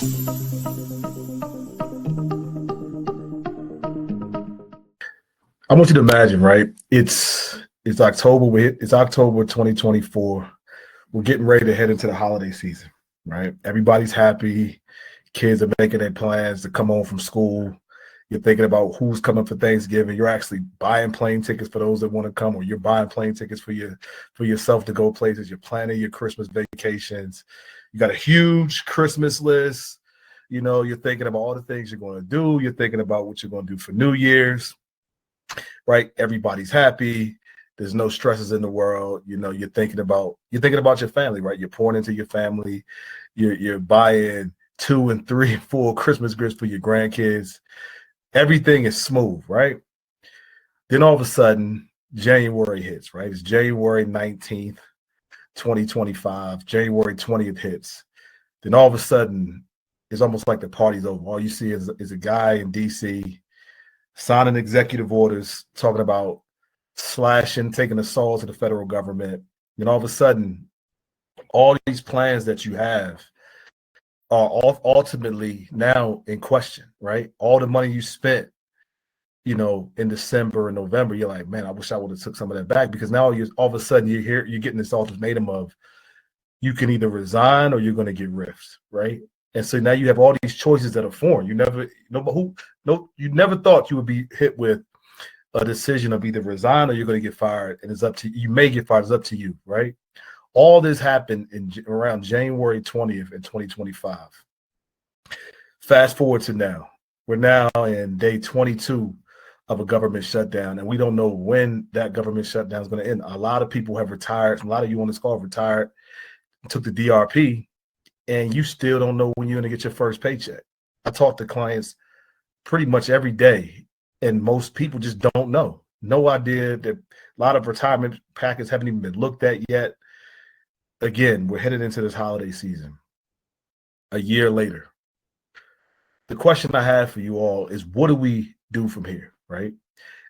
I want you to imagine, right? It's October. It's October 2024. We're getting ready to head into the holiday season, right? Everybody's happy. Kids are making their plans to come home from school. You're thinking about who's coming for Thanksgiving. You're actually buying plane tickets for those that want to come, or you're buying plane tickets for yourself to go places. You're planning your Christmas vacations. You got a huge Christmas list. You know, you're thinking about all the things you're going to do. You're thinking about what you're going to do for New Year's, right? Everybody's happy. There's no stresses in the world. You know, you're thinking about your family, right? You're pouring into your family. You're buying 2 and 3 and 4 Christmas gifts for your grandkids. Everything is smooth, right? Then all of a sudden, January hits, right? It's January 19th, 2025. January 20th hits. Then all of a sudden, it's almost like the party's over. All you see is a guy in D.C. signing executive orders talking about slashing, taking a saw to the federal government. And all of a sudden, all these plans that you have are ultimately now in question, right? All the money you spent, you know, in December and November, you're like, man, I wish I would have took some of that back, because now all of a sudden you're getting this ultimatum of you can either resign or you're going to get riffed, right? And so now you have all these choices that are foreign. You never thought you would be hit with a decision of either resign or you're going to get fired, and it's up to you. You may get fired. It's up to you, right? All this happened around January 20th in 2025. Fast forward to now. We're now in day 22 of a government shutdown, and we don't know when that government shutdown is going to end. A lot of people have retired. A lot of you on this call have retired, took the DRP, and you still don't know when you're going to get your first paycheck. I talk to clients pretty much every day, and most people just don't know. No idea. That a lot of retirement packets haven't even been looked at yet. Again, we're headed into this holiday season a year later. The question I have for you all is, what do we do from here, right?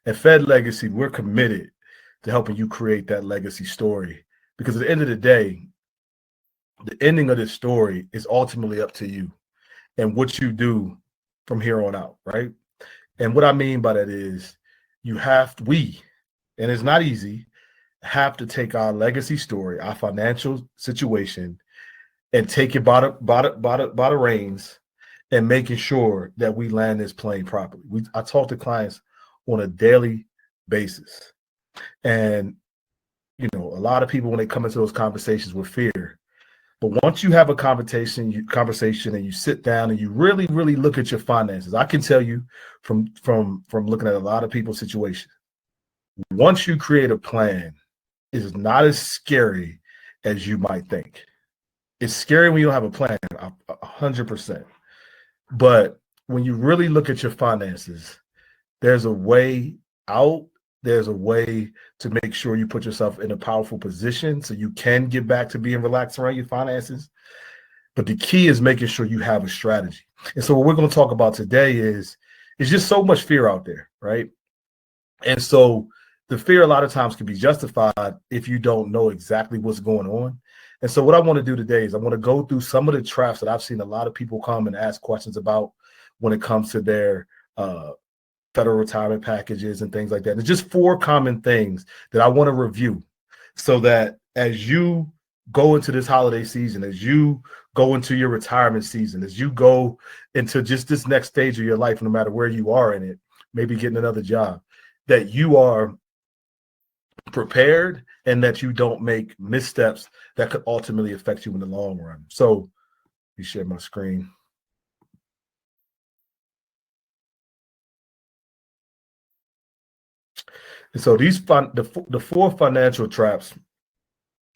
At Fed Legacy, we're committed to helping you create that legacy story, because at the end of the day, the ending of this story is ultimately up to you and what you do from here on out, right? And what I mean by that is and it's not easy, have to take our legacy story, our financial situation, and take it by the reins and making sure that we land this plane properly. I talk to clients on a daily basis. And, you know, a lot of people, when they come into those conversations with fear, but once you have a conversation and you sit down and you really, really look at your finances, I can tell you from looking at a lot of people's situations, once you create a plan, it is not as scary as you might think. It's scary when you don't have a plan, 100%. But when you really look at your finances, there's a way out. There's a way to make sure you put yourself in a powerful position so you can get back to being relaxed around your finances. But the key is making sure you have a strategy. And so what we're going to talk about today is just so much fear out there, right? And so the fear a lot of times can be justified if you don't know exactly what's going on. And so what I want to do today is I want to go through some of the traps that I've seen a lot of people come and ask questions about when it comes to their federal retirement packages and things like that. There's just 4 common things that I want to review so that as you go into this holiday season, as you go into your retirement season, as you go into just this next stage of your life, no matter where you are in it, maybe getting another job, that you are prepared and that you don't make missteps that could ultimately affect you in the long run. So let me share my screen. And so the 4 financial traps,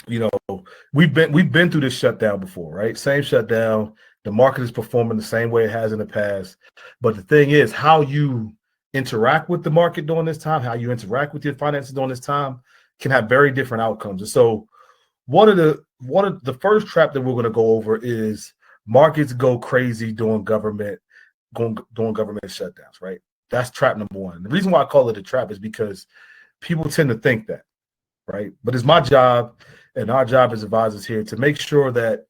you know, we've been through this shutdown before, right? Same shutdown. The market is performing the same way it has in the past. But the thing is, how you interact with the market during this time, how you interact with your finances during this time can have very different outcomes. And so one of the first trap that we're going to go over is markets go crazy during government shutdowns, right? That's trap number 1. The reason why I call it a trap is because people tend to think that, right? But it's my job and our job as advisors here to make sure that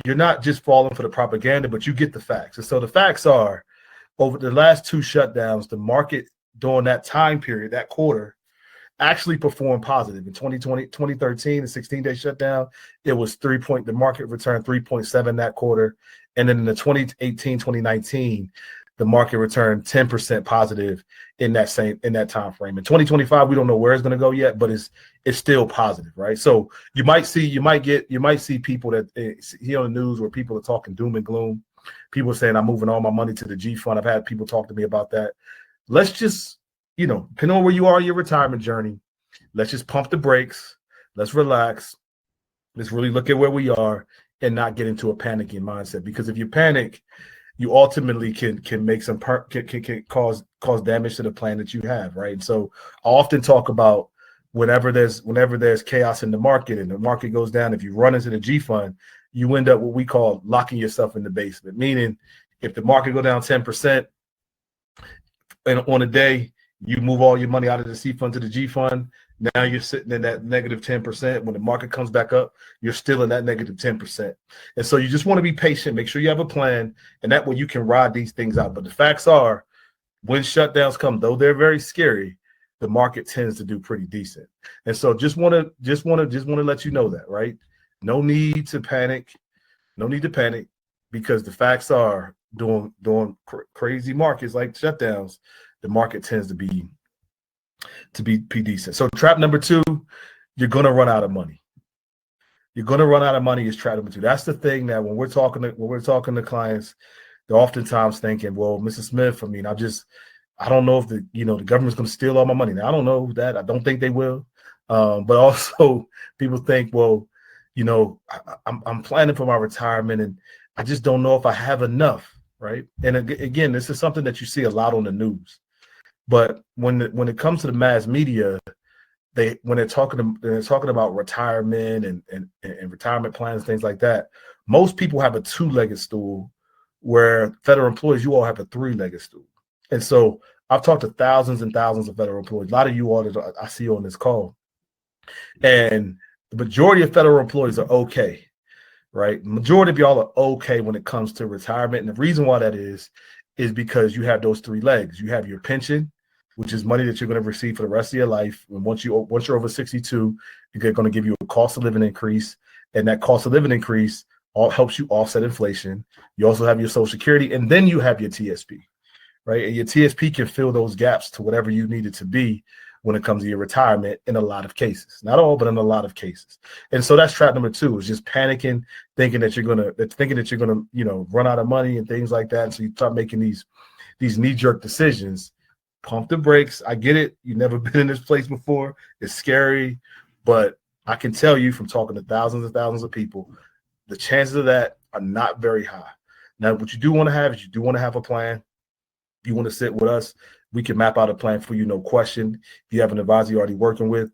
you're not just falling for the propaganda, but you get the facts. And so the facts are, over the last two shutdowns, the market during that time period, that quarter, actually performed positive. In 2013, the 16-day shutdown, it was the market returned 3.7 that quarter. And then in the 2018, 2019, the market returned 10% positive in that time frame. In 2025, we don't know where it's going to go yet, but it's still positive, right? So you might see people that hear on the news where people are talking doom and gloom. People saying, I'm moving all my money to the G fund. I've had people talk to me about that. Let's just, depending on where you are in your retirement journey, let's just pump the brakes. Let's relax. Let's really look at where we are and not get into a panicking mindset. Because if you panic, you ultimately can make some can cause damage to the plan that you have, right? And so I often talk about whenever there's chaos in the market and the market goes down, if you run into the G fund, you end up what we call locking yourself in the basement. Meaning, if the market go down 10%, and on a day you move all your money out of the C fund to the G fund, now you're sitting in that negative 10%. When the market comes back up, you're still in that negative 10%. And so you just want to be patient, make sure you have a plan, and that way you can ride these things out. But the facts are, when shutdowns come, though they're very scary, the market tends to do pretty decent. And so just want to let you know that, right? No need to panic. No need to panic, because the facts are, during crazy markets like shutdowns, the market tends to be decent. So trap number two, you're going to run out of money. You're going to run out of money is trap number two. That's the thing that when we're talking to clients, they're oftentimes thinking, well, Mrs. Smith, I don't know if the government's going to steal all my money. Now, I don't know that. I don't think they will. But also people think, well, I'm planning for my retirement and I just don't know if I have enough, right? And again, this is something that you see a lot on the news. But when it comes to the mass media, when they're talking about retirement and retirement plans, things like that, most people have a two-legged stool, where federal employees, you all have a three-legged stool. And so I've talked to thousands and thousands of federal employees, a lot of you all that I see on this call, and the majority of federal employees are okay, right? The majority of y'all are okay when it comes to retirement. And the reason why that is because you have those three legs. You have your pension, which is money that you're going to receive for the rest of your life. And once you're over 62, they're going to give you a cost of living increase. And that cost of living increase helps you offset inflation. You also have your Social Security, and then you have your TSP, right? And your TSP can fill those gaps to whatever you need it to be when it comes to your retirement in a lot of cases. Not all, but in a lot of cases. And so that's trap number two, is just panicking, thinking that you're gonna run out of money and things like that. And so you start making these knee-jerk decisions. Pump the brakes. I get it. You've never been in this place before. It's scary, but I can tell you from talking to thousands and thousands of people, the chances of that are not very high. Now, what you do want to have is a plan. You want to sit with us. We can map out a plan for you, no question. If you have an advisor you're already working with,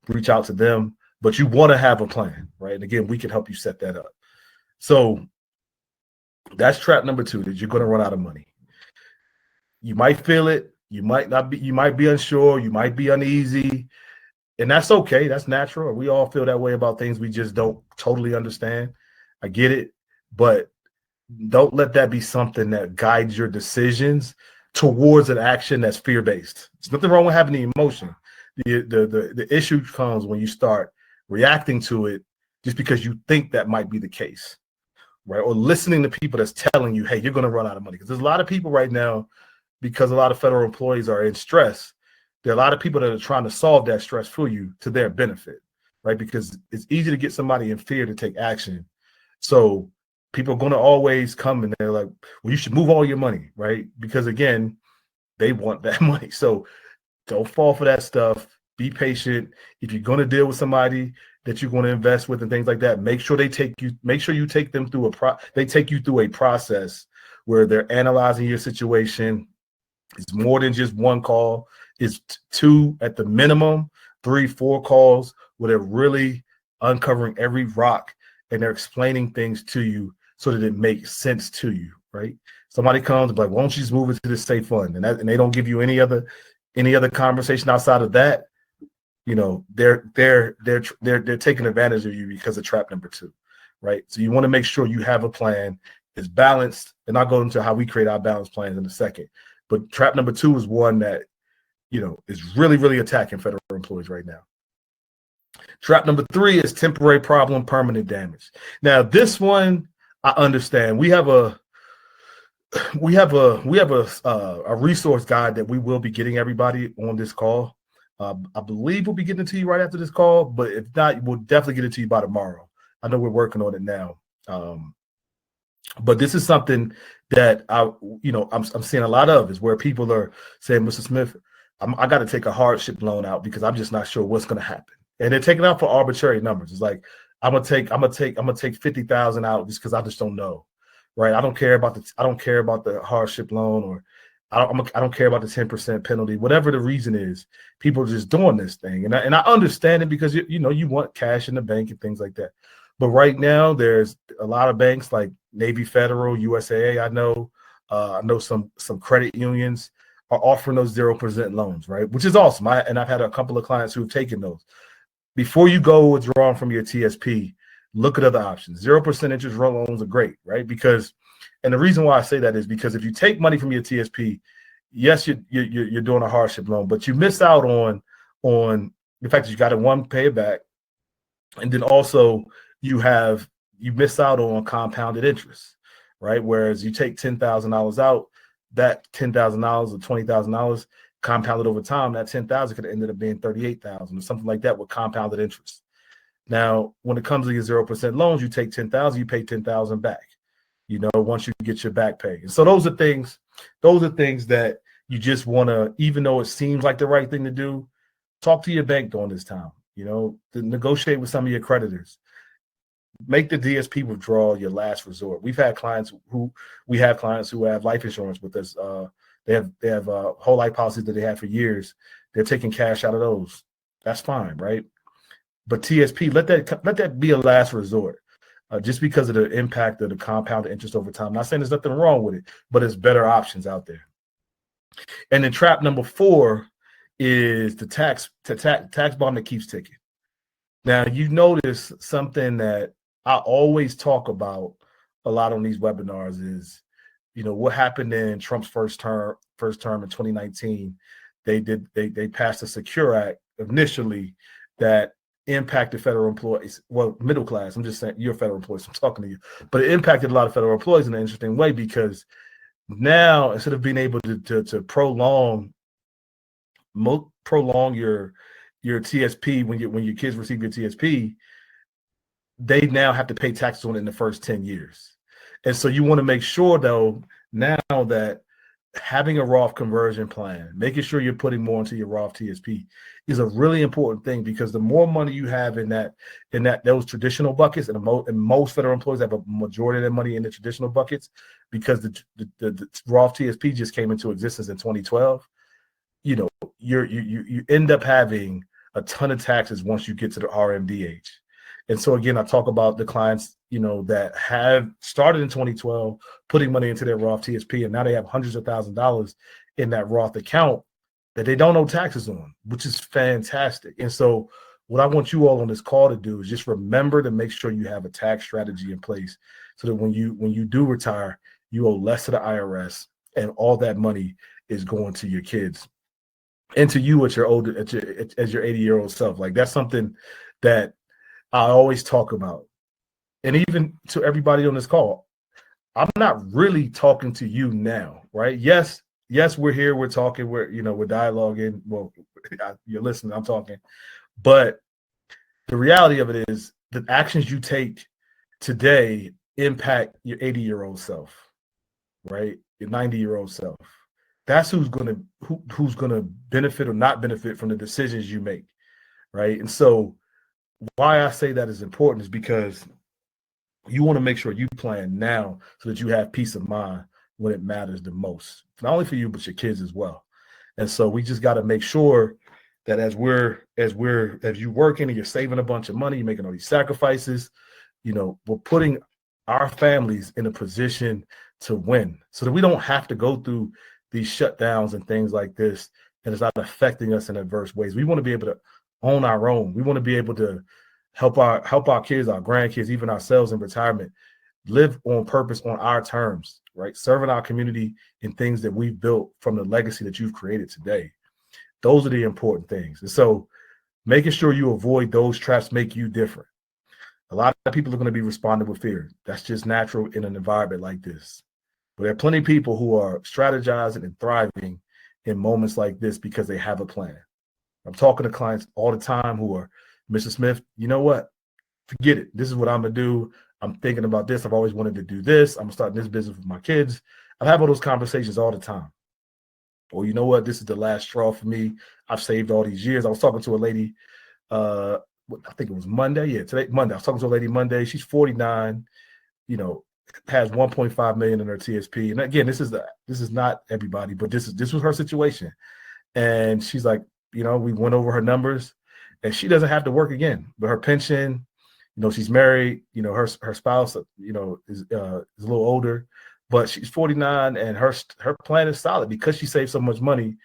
reach out to them. But you want to have a plan, right? And again, we can help you set that up. So that's trap number two, that you're going to run out of money. You might feel it. You might not be. You might be unsure. You might be uneasy. And that's okay. That's natural. We all feel that way about things we just don't totally understand. I get it. But don't let that be something that guides your decisions towards an action that's fear-based. There's nothing wrong with having the emotion. The issue comes when you start reacting to it just because you think that might be the case, right? Or listening to people that's telling you, hey, you're going to run out of money. Because there's a lot of people right now, because a lot of federal employees are in stress, there are a lot of people that are trying to solve that stress for you to their benefit, right? Because it's easy to get somebody in fear to take action. So people are going to always come and they're like, well, you should move all your money, right? Because again, they want that money. So don't fall for that stuff. Be patient. If you're going to deal with somebody that you're going to invest with and things like that, make sure you take them through a process where they're analyzing your situation. It's more than just one call. It's two at the minimum, 3-4 calls where they're really uncovering every rock and they're explaining things to you so that it makes sense to you, right? Somebody comes and like, why don't you just move it to the safe fund? And they don't give you any other conversation outside of that. They're taking advantage of you because of trap number two. right? So you want to make sure you have a plan, it's balanced, and I'll go into how we create our balance plans in a second. But trap number 2 is one that, is really, really attacking federal employees right now. Trap number 3 is temporary problem, permanent damage. Now, this one I understand. We have a resource guide that we will be getting everybody on this call. I believe we'll be getting it to you right after this call, but if not, we'll definitely get it to you by tomorrow. I know we're working on it now. But this is something that I'm seeing a lot of, is where people are saying, Mr. Smith, I got to take a hardship loan out because I'm just not sure what's going to happen. And they're taking out for arbitrary numbers. It's like, I'm gonna take 50,000 out just because I just don't know, right? I don't care about the hardship loan, or I don't care about the 10% penalty. Whatever the reason is, people are just doing this thing, and I understand it because you want cash in the bank and things like that. But right now, there's a lot of banks like Navy Federal, USAA. I know some credit unions are offering those 0% loans, right? Which is awesome. I've had a couple of clients who have taken those. Before you go withdrawing from your TSP, look at other options. 0% interest loans are great, right? Because, and the reason why I say that is because if you take money from your TSP, yes, you're doing a hardship loan, but you miss out on the fact that you got to pay it back, and then also you miss out on compounded interest, right? Whereas you take $10,000 out, that $10,000 or $20,000 compounded over time, that 10,000 could have ended up being 38,000 or something like that with compounded interest. Now, when it comes to your 0% loans, you take 10,000, you pay 10,000 back, once you get your back pay. And so those are things that you just want to, even though it seems like the right thing to do, talk to your bank during this time, to negotiate with some of your creditors. Make the DSP withdrawal your last resort. We have clients who have life insurance with us. They have whole life policies that they had for years. They're taking cash out of those. That's fine, right? But TSP, let that be a last resort, just because of the impact of the compounded interest over time. I'm not saying there's nothing wrong with it, but there's better options out there. And then trap number 4 is the tax bomb that keeps ticking. Now, you notice something that I always talk about a lot on these webinars is, what happened in Trump's first term in 2019. They passed a Secure Act initially that impacted federal employees, well, middle class. I'm just saying, you're a federal employee, so I'm talking to you. But it impacted a lot of federal employees in an interesting way, because now, instead of being able to prolong your TSP when your kids receive your TSP, they now have to pay taxes on it in the first 10 years. And so you want to make sure, though, now that having a Roth conversion plan, making sure you're putting more into your Roth TSP is a really important thing, because the more money you have in those traditional buckets, and most federal employees have a majority of their money in the traditional buckets, because the Roth TSP just came into existence in 2012. You end up having a ton of taxes once you get to the RMD age. And so again, I talk about the clients, that have started in 2012, putting money into their Roth TSP, and now they have hundreds of thousands of dollars in that Roth account that they don't owe taxes on, which is fantastic. And so what I want you all on this call to do is just remember to make sure you have a tax strategy in place, so that when you do retire, you owe less to the IRS, and all that money is going to your kids and to you as your 80-year-old self. Like, that's something that I always talk about. And even to everybody on this call, I'm not really talking to you now, right? Yes, we're here, we're talking, we're dialoguing. Well, you're listening, I'm talking. But the reality of it is, the actions you take today impact your 80-year-old self, right? Your 90-year-old self. That's who's gonna benefit or not benefit from the decisions you make, right? And so why I say that is important is because you want to make sure you plan now, so that you have peace of mind when it matters the most, not only for you, but your kids as well. And so we just got to make sure that as you working and you're saving a bunch of money, you're making all these sacrifices, we're putting our families in a position to win, so that we don't have to go through these shutdowns and things like this, and it's not affecting us in adverse ways. We want to be able to own our own. We want to be able to help our kids, our grandkids, even ourselves in retirement, live on purpose on our terms, right? Serving our community in things that we've built from the legacy that you've created today. Those are the important things. And so making sure you avoid those traps make you different. A lot of people are going to be responding with fear. That's just natural in an environment like this. But there are plenty of people who are strategizing and thriving in moments like this because they have a plan. I'm talking to clients all the time who are, Mr. Smith, you know what? Forget it. This is what I'm going to do. I'm thinking about this. I've always wanted to do this. I'm starting this business with my kids. I have all those conversations all the time. Or you know what? This is the last straw for me. I've saved all these years. I was talking to a lady, I think it was Monday. Yeah, today, Monday. I was talking to a lady Monday. She's 49, has 1.5 million in her TSP. And again, this is not everybody, but this was her situation. And she's like, we went over her numbers and she doesn't have to work again, but her pension, she's married, her spouse, is a little older, but she's 49 and her plan is solid because she saved so much money.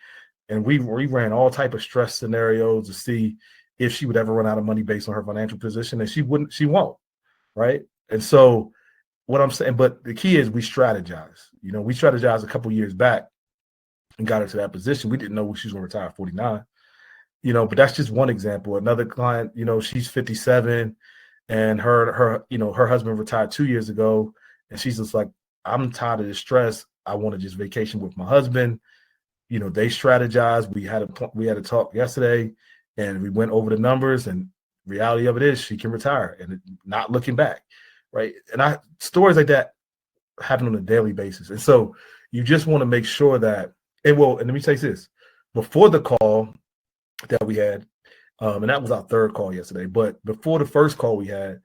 And we ran all type of stress scenarios to see if she would ever run out of money based on her financial position, and she won't. Right. And so what I'm saying, but the key is we strategize. We strategized a couple years back and got her to that position. We didn't know she was going to retire at 49, but that's just one example. Another client, she's 57 and her husband retired 2 years ago. And she's just like, I'm tired of the stress. I want to just vacation with my husband. They strategized. We had a talk yesterday and we went over the numbers, and reality of it is she can retire and not looking back. Right. And stories like that happen on a daily basis. And so you just want to make sure that and let me say this, before the call that we had, and that was our third call yesterday, but before the first call we had,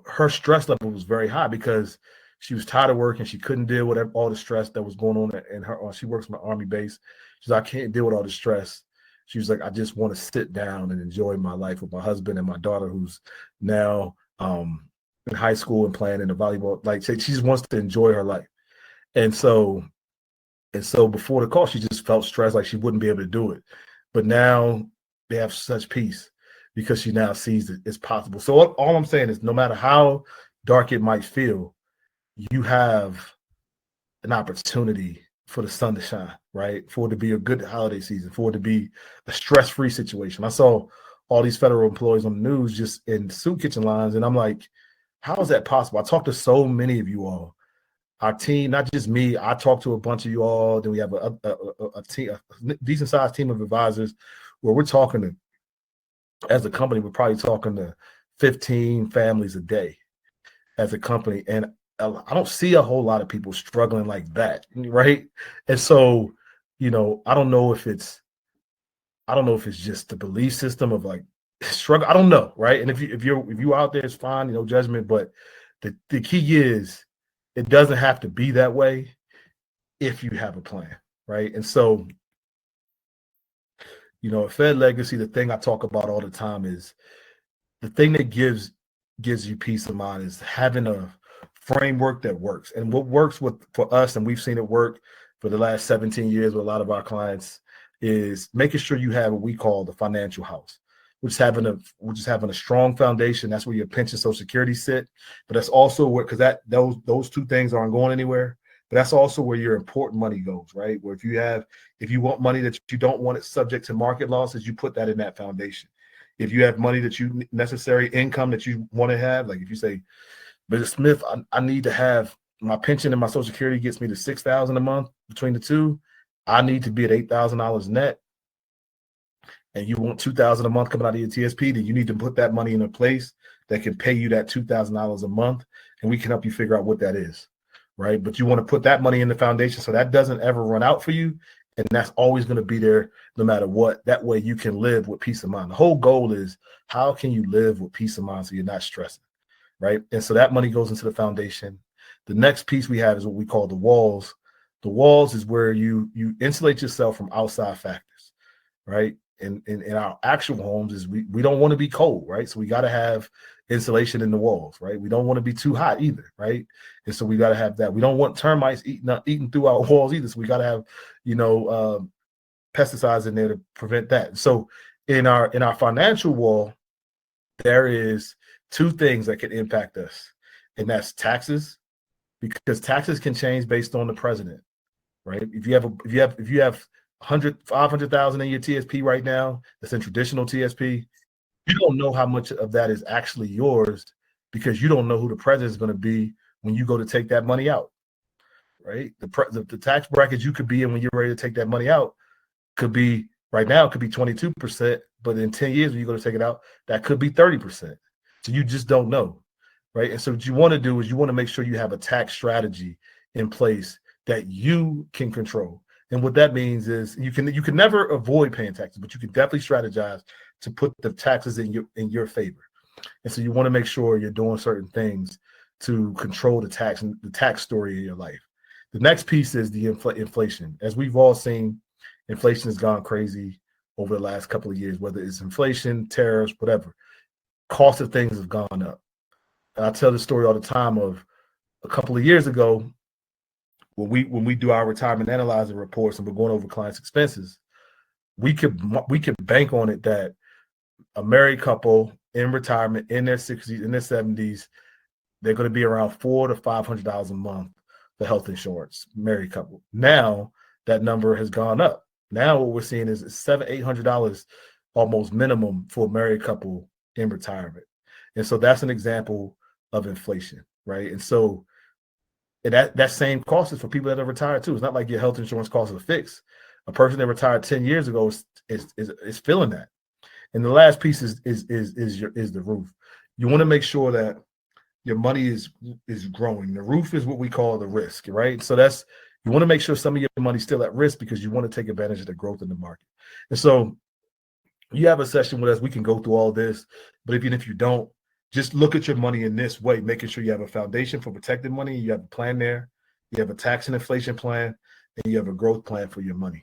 her stress level was very high because she was tired of work and she couldn't deal with all the stress that was going on in her. She works from an Army base. She's like, I can't deal with all the stress. She was like, I just want to sit down and enjoy my life with my husband and my daughter, who's now in high school and playing in the volleyball. Like, she just wants to enjoy her life. And so before the call, she just felt stressed, like she wouldn't be able to do it. But now they have such peace because she now sees that it's possible. So all I'm saying is, no matter how dark it might feel, you have an opportunity for the sun to shine, right? For it to be a good holiday season, for it to be a stress-free situation. I saw all these federal employees on the news just in soup kitchen lines, and I'm like, how is that possible? I talked to so many of you all. Our team, not just me, I talked to a bunch of you all. Then we have a team, a decent sized team of advisors where we're talking to, as a company, we're probably talking to 15 families a day as a company. And I don't see a whole lot of people struggling like that, right? And so, I don't know if it's just the belief system of like struggle. I don't know, right? And if you out there, it's fine, no judgment. But the key is, it doesn't have to be that way if you have a plan, right? And so, at Fed Legacy, the thing I talk about all the time is the thing that gives you peace of mind is having a framework that works. And what works for us, and we've seen it work for the last 17 years with a lot of our clients, is making sure you have what we call the financial house, which is having a strong foundation. That's where your pension, Social Security sit. But that's also where, because those two things aren't going anywhere. But that's also where your important money goes, right? Where if you want money that you don't want it subject to market losses, you put that in that foundation. If you have money that you necessary income that you want to have, like if you say, Mr. Smith, I need to have my pension and my Social Security gets me to $6,000 a month between the two. I need to be at $8,000 net. And you want $2,000 a month coming out of your TSP, then you need to put that money in a place that can pay you that $2,000 a month, and we can help you figure out what that is, right? But you want to put that money in the foundation so that doesn't ever run out for you, and that's always going to be there no matter what. That way you can live with peace of mind. The whole goal is, how can you live with peace of mind so you're not stressing, right? And so that money goes into the foundation. The next piece we have is what we call the walls. The walls is where you insulate yourself from outside factors, right? In our actual homes is we don't want to be cold, right? So we got to have insulation in the walls, right? We don't want to be too hot either, right? And so we got to have that. We don't want termites eating through our walls either. So we got to have, pesticides in there to prevent that. So in our financial wall, there is two things that can impact us, and that's taxes, because taxes can change based on the president, right? If you have 500,000 in your TSP right now, that's in traditional TSP, you don't know how much of that is actually yours because you don't know who the president is going to be when you go to take that money out, right? The tax brackets you could be in when you're ready to take that money out could be right now, it could be 22%, but in 10 years when you go to take it out, that could be 30%. So you just don't know, right? And so what you want to do is you want to make sure you have a tax strategy in place that you can control. And what that means is you can never avoid paying taxes, but you can definitely strategize to put the taxes in your favor. And so you want to make sure you're doing certain things to control the tax story of your life. The next piece is the inflation. As we've all seen, inflation has gone crazy over the last couple of years, whether it's inflation, tariffs, whatever. Cost of things have gone up. And I tell the story all the time of a couple of years ago, when we do our retirement analyzing reports and we're going over clients' expenses, we could bank on it that a married couple in retirement in their 60s, in their 70s, they're going to be around $400 to $500 a month for health insurance, married couple. Now that number has gone up. Now what we're seeing is $700-800 almost minimum for a married couple in retirement. And so that's an example of inflation, right? And so that same cost is for people that are retired too. It's not like your health insurance costs are fixed. A person that retired 10 years ago is feeling that. And the last piece is the roof. You want to make sure that your money is growing. The roof is what we call the risk, right? So you want to make sure some of your money's still at risk because you want to take advantage of the growth in the market. And so you have a session with us, we can go through all this, but even if you don't, just look at your money in this way, making sure you have a foundation for protecting money, you have a plan there, you have a tax and inflation plan, and you have a growth plan for your money.